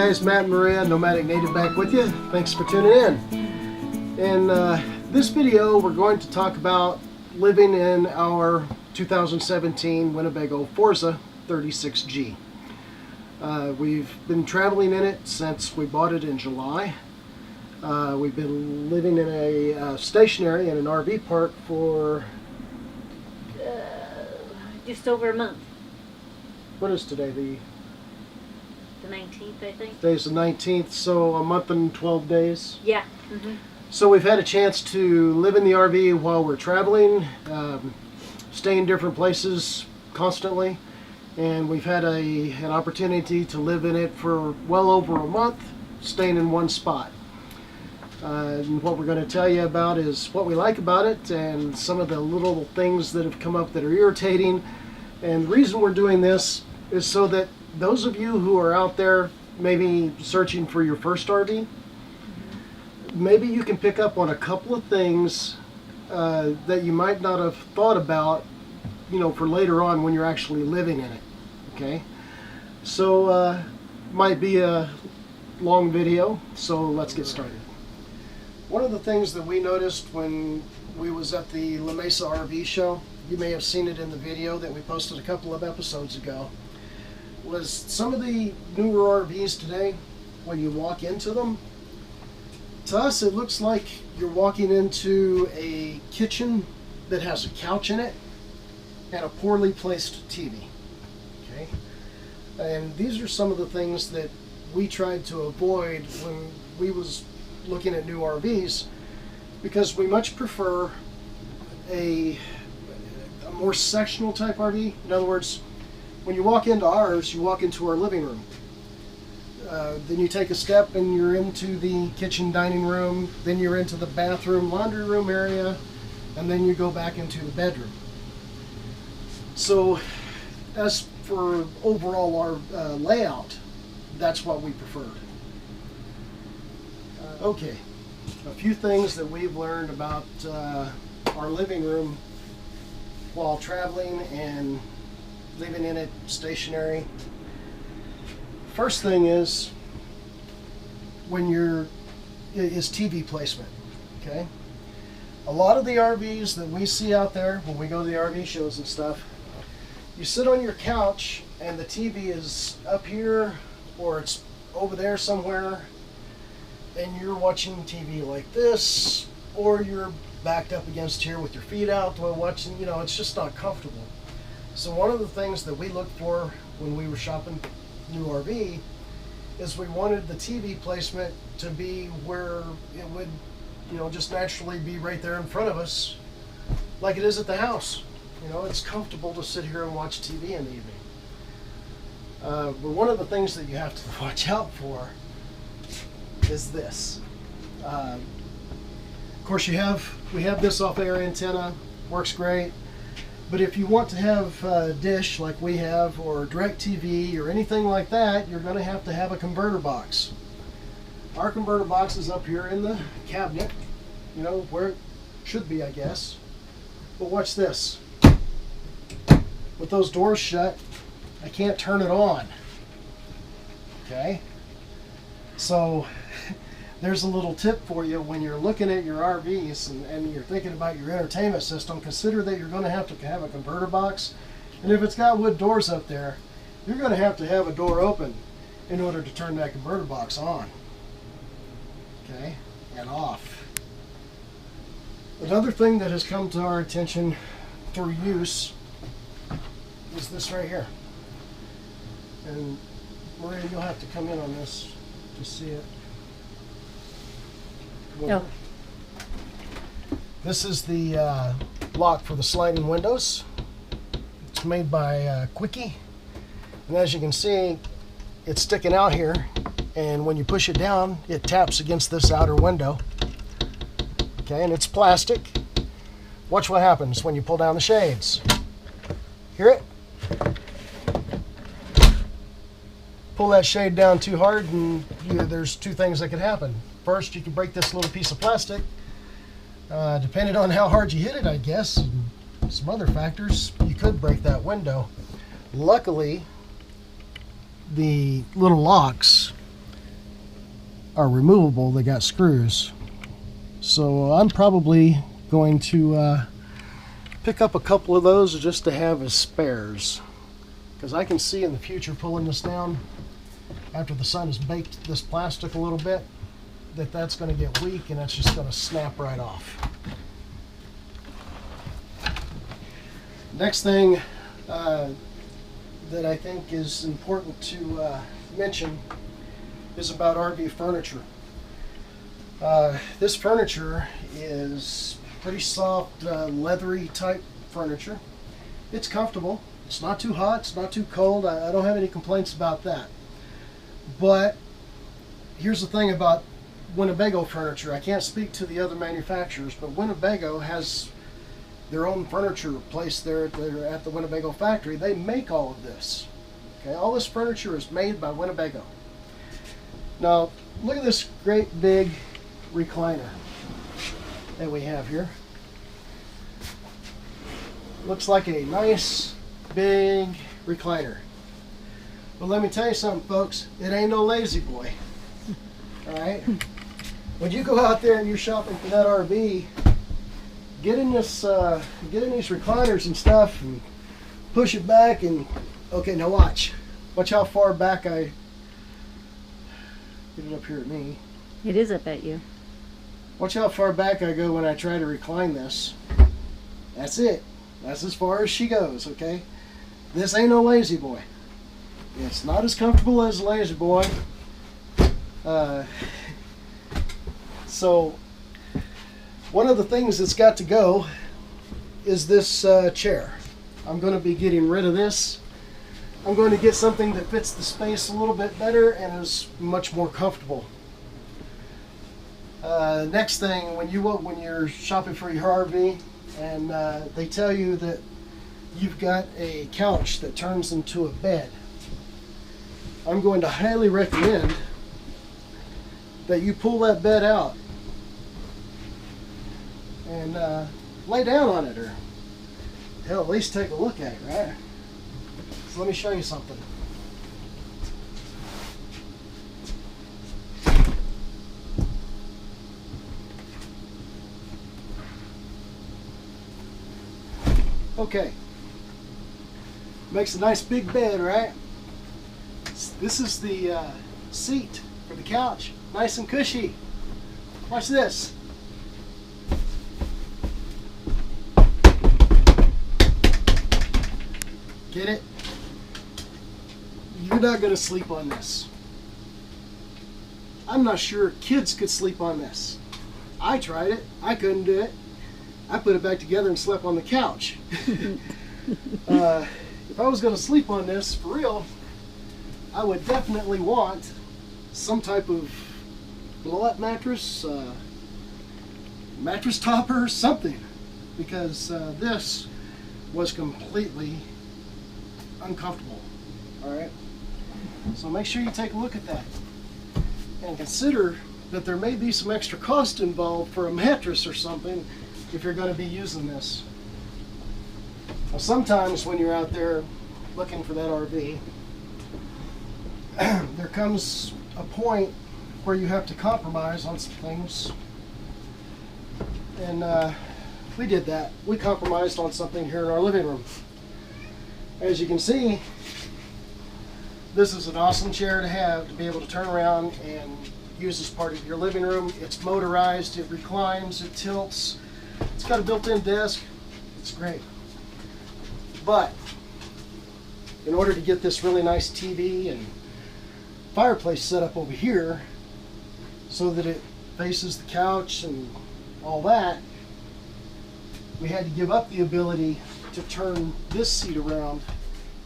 guys, Matt and Maria, Nomadic Native back with you. Thanks for tuning in. In this video, we're going to talk about living in our 2017 Winnebago Forza 36G. We've been traveling in it since we bought it in July. We've been living in a stationary in an RV park for just over a month. What is today? The 19th, I think. Today's the 19th, so a month and 12 days. Yeah. Mm-hmm. So we've had a chance to live in the RV while we're traveling, stay in different places constantly, and we've had an opportunity to live in it for well over a month, staying in one spot. And what we're going to tell you about is what we like about it and some of the little things that have come up that are irritating. And the reason we're doing this is so that those of you who are out there maybe searching for your first RV, maybe you can pick up on a couple of things that you might not have thought about, for later on when you're actually living in it. Okay, so might be a long video, so let's get started. One of the things that we noticed when we was at the La Mesa RV show, you may have seen it in the video that we posted a couple of episodes ago, was some of the newer RVs today, when you walk into them, to us it looks like you're walking into a kitchen that has a couch in it and a poorly placed TV. Okay, and these are some of the things that we tried to avoid when we was looking at new RVs, because we much prefer a more sectional type RV. In other words, when you walk into ours, you walk into our living room. Then you take a step and you're into the kitchen dining room, then you're into the bathroom laundry room area, and then you go back into the bedroom. So as for overall our layout, that's what we preferred. Okay, a few things that we've learned about our living room while traveling and living in it stationary. First thing is is TV placement. Okay, a lot of the RVs that we see out there when we go to the RV shows and stuff, you sit on your couch and the TV is up here or it's over there somewhere, and you're watching TV like this, or you're backed up against here with your feet out while watching. It's just not comfortable. So one of the things that we looked for when we were shopping new RV is we wanted the TV placement to be where it would, just naturally be right there in front of us, like it is at the house. It's comfortable to sit here and watch TV in the evening. But one of the things that you have to watch out for is this. Of course, we have this off-air antenna, works great. But if you want to have a dish like we have, or DirecTV or anything like that, you're going to have a converter box. Our converter box is up here in the cabinet, where it should be, I guess. But watch this. With those doors shut, I can't turn it on. Okay? So there's a little tip for you when you're looking at your RVs and you're thinking about your entertainment system. Consider that you're going to have a converter box, and if it's got wood doors up there, you're going to have a door open in order to turn that converter box on, okay, and off. Another thing that has come to our attention through use is this right here, and Maria, you'll have to come in on this to see it. No. This is the lock for the sliding windows. It's made by Quickie, and as you can see, it's sticking out here, and when you push it down, it taps against this outer window. Okay, and it's plastic. Watch what happens when you pull down the shades. Hear it? Pull that shade down too hard, and there's two things that could happen. First, you can break this little piece of plastic. Depending on how hard you hit it, I guess, and some other factors, you could break that window. Luckily, the little locks are removable. They got screws. So I'm probably going to pick up a couple of those just to have as spares, because I can see in the future pulling this down after the sun has baked this plastic a little bit that that's going to get weak and that's just going to snap right off. Next thing that I think is important to mention is about RV furniture. This furniture is pretty soft, leathery type furniture. It's comfortable. It's not too hot. It's not too cold. I don't have any complaints about that. But here's the thing about Winnebago furniture. I can't speak to the other manufacturers, but Winnebago has their own furniture place there at the Winnebago factory. They make all of this. Okay, all this furniture is made by Winnebago. Now, look at this great big recliner that we have here. Looks like a nice big recliner. But let me tell you something, folks. It ain't no lazy boy. All right. When you go out there and you're shopping for that RV, get in these recliners and stuff, and push it back. And okay, now watch how far back I get it up here at me. It is up at you. Watch how far back I go when I try to recline this. That's it. That's as far as she goes, okay? This ain't no lazy boy. It's not as comfortable as a lazy boy. So, one of the things that's got to go is this chair. I'm going to be getting rid of this. I'm going to get something that fits the space a little bit better and is much more comfortable. Next thing, when you're shopping for your RV and they tell you that you've got a couch that turns into a bed, I'm going to highly recommend that you pull that bed out and lay down on it, or hell, at least take a look at it, right? So let me show you something. Okay, makes a nice big bed, right? This is the seat for the couch, nice and cushy. Watch this. Get it? You're not going to sleep on this. I'm not sure kids could sleep on this. I tried it. I couldn't do it. I put it back together and slept on the couch. If I was going to sleep on this for real, I would definitely want some type of blow-up mattress, mattress topper, something, because this was completely uncomfortable. All right, so make sure you take a look at that and consider that there may be some extra cost involved for a mattress or something if you're going to be using this. Now, sometimes when you're out there looking for that RV, there comes a point where you have to compromise on some things, and we did that. We compromised on something here in our living room. As you can see, this is an awesome chair to have, to be able to turn around and use as part of your living room. It's motorized, it reclines, it tilts, it's got a built-in desk. It's great. But in order to get this really nice TV and fireplace set up over here so that it faces the couch and all that, we had to give up the ability to turn this seat around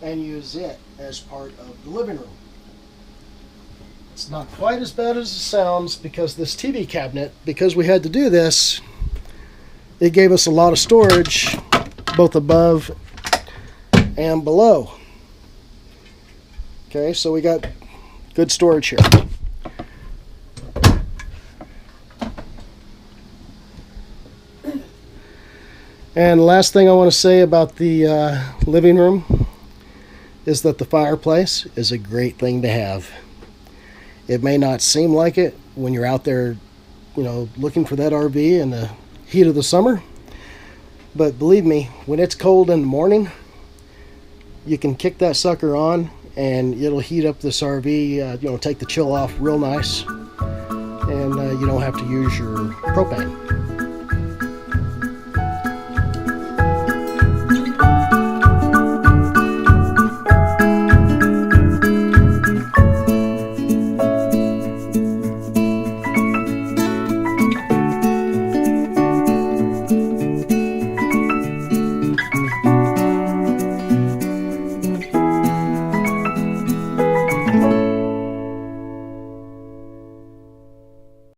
and use it as part of the living room. It's not quite as bad as it sounds, because this TV cabinet, because we had to do this, it gave us a lot of storage both above and below. Okay, so we got good storage here. And the last thing I want to say about the living room is that the fireplace is a great thing to have. It may not seem like it when you're out there, looking for that RV in the heat of the summer. But believe me, when it's cold in the morning, you can kick that sucker on and it'll heat up this RV, take the chill off real nice, and you don't have to use your propane.